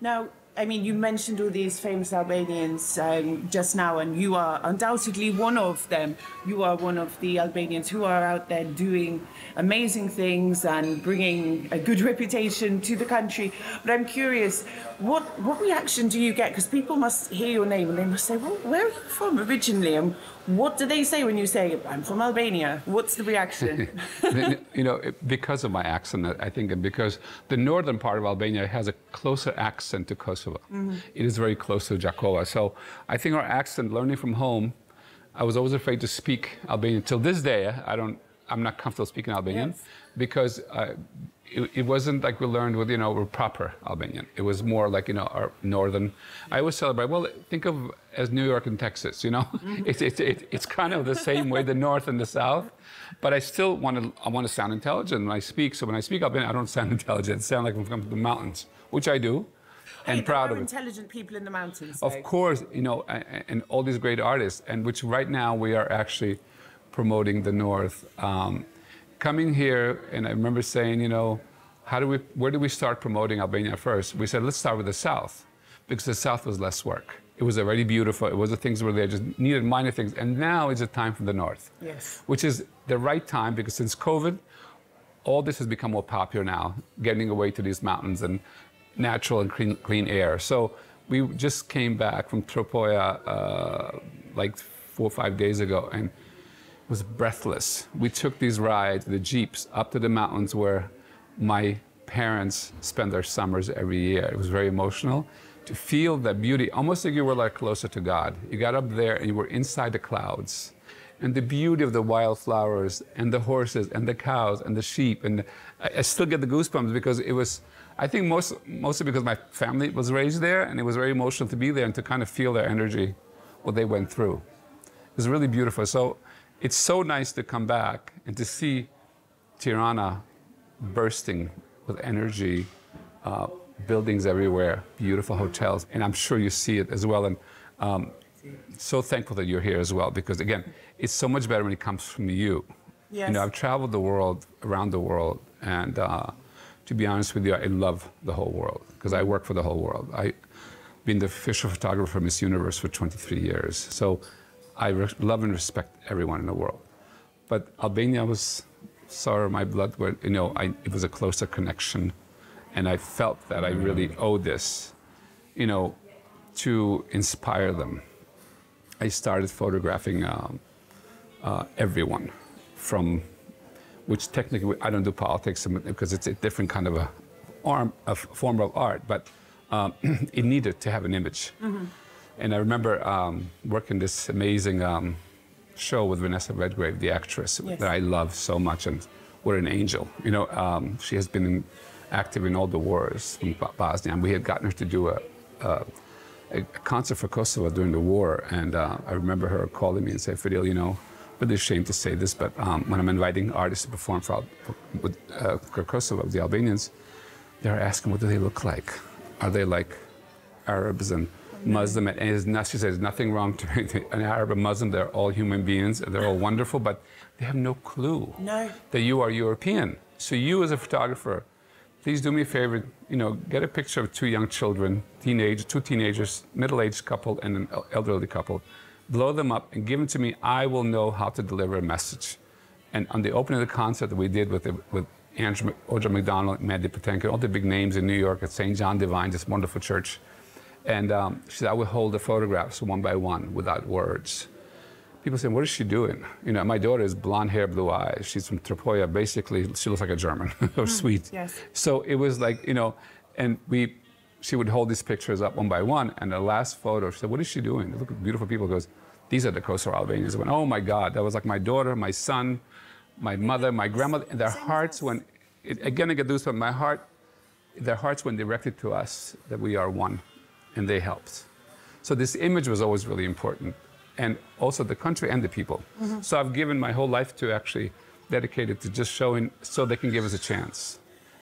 Now, I mean, you mentioned all these famous Albanians just now, and you are undoubtedly one of them. You are one of the Albanians who are out there doing amazing things and bringing a good reputation to the country. But I'm curious, what reaction do you get? Because people must hear your name and they must say, well, where are you from originally? And what do they say when you say, I'm from Albania? What's the reaction? You know, because of my accent, I think, and because the northern part of Albania has a closer accent to Kosovo. Mm-hmm. It is very close to Jakova. So I think our accent, learning from home, I was always afraid to speak Albanian. Till this day, I'm not comfortable speaking Albanian, yes, because it wasn't like we learned with, we're proper Albanian. It was more like, our northern. I always celebrate, well, think of as New York and Texas, Mm-hmm. It's kind of the same way, the north and the south. But I still want to sound intelligent when I speak. So when I speak Albanian, I don't sound intelligent. I sound like I'm from the mountains, which I do. And proud of it. Intelligent people in the mountains. Of course, and all these great artists, and which right now we are actually promoting the North. Coming here, and I remember saying, where do we start promoting Albania first? We said, let's start with the South, because the South was less work. It was already beautiful. It was the things were there, just needed minor things. And now is the time for the North. Yes. Which is the right time, because since COVID, all this has become more popular now, getting away to these mountains and natural and clean air. So we just came back from Tropoja like 4 or 5 days ago, and it was breathless. We took these rides, the jeeps, up to the mountains where my parents spend their summers every year. It was very emotional to feel that beauty, almost like you were like closer to God. You got up there and you were inside the clouds. And the beauty of the wildflowers and the horses and the cows and the sheep. And I still get the goosebumps because it was, I think mostly because my family was raised there, and it was very emotional to be there and to kind of feel their energy, what they went through. It was really beautiful. So it's so nice to come back and to see Tirana bursting with energy, buildings everywhere, beautiful hotels, and I'm sure you see it as well. And so thankful that you're here as well, because again, it's so much better when it comes from you. Yes. I've traveled the world, around the world, and to be honest with you, I love the whole world, because I work for the whole world. I've been the official photographer for Miss Universe for 23 years. So I love and respect everyone in the world. But Albania was sour my blood, where, it was a closer connection. And I felt that I really owed this, to inspire them. I started photographing everyone, from which technically I don't do politics because it's a different kind of a form of art, but it needed to have an image. Mm-hmm. And I remember working this amazing show with Vanessa Redgrave, the actress, yes, that I love so much, and what an angel. She has been active in all the wars in Bosnia, and we had gotten her to do a concert for Kosovo during the war, and I remember her calling me and saying, Fidel, really ashamed to say this, but when I'm inviting artists to perform for Kosovo, the Albanians, they're asking, what do they look like? Are they like Arabs and Muslim? And she says, nothing wrong to an Arab and Muslim. They're all human beings. They're all wonderful, but they have no clue that you are European. So you, as a photographer, please do me a favor, get a picture of 2 young children, two teenagers, middle-aged couple, and an elderly couple. Blow them up and give them to me. I will know how to deliver a message. And on the opening of the concert that we did with Audra McDonald, Mandy Patinkin, all the big names in New York at St. John Divine, this wonderful church. And she said, I will hold the photographs one by one without words. People say, what is she doing? My daughter is blonde hair, blue eyes. She's from Tropoja. Basically, she looks like a German or Swede. Yes. So it was like, and she would hold these pictures up one by one. And the last photo, she said, what is she doing? Look at beautiful people. Goes, these are the Kosovo Albanians. I went, oh my God, that was like my daughter, my son, my mother, my grandmother. And their hearts went, again, I get goosebumps. Their hearts went directly to us, that we are one. And they helped. So this image was always really important. And also the country and the people. Mm-hmm. So I've given my whole life to actually dedicate it to just showing, so they can give us a chance.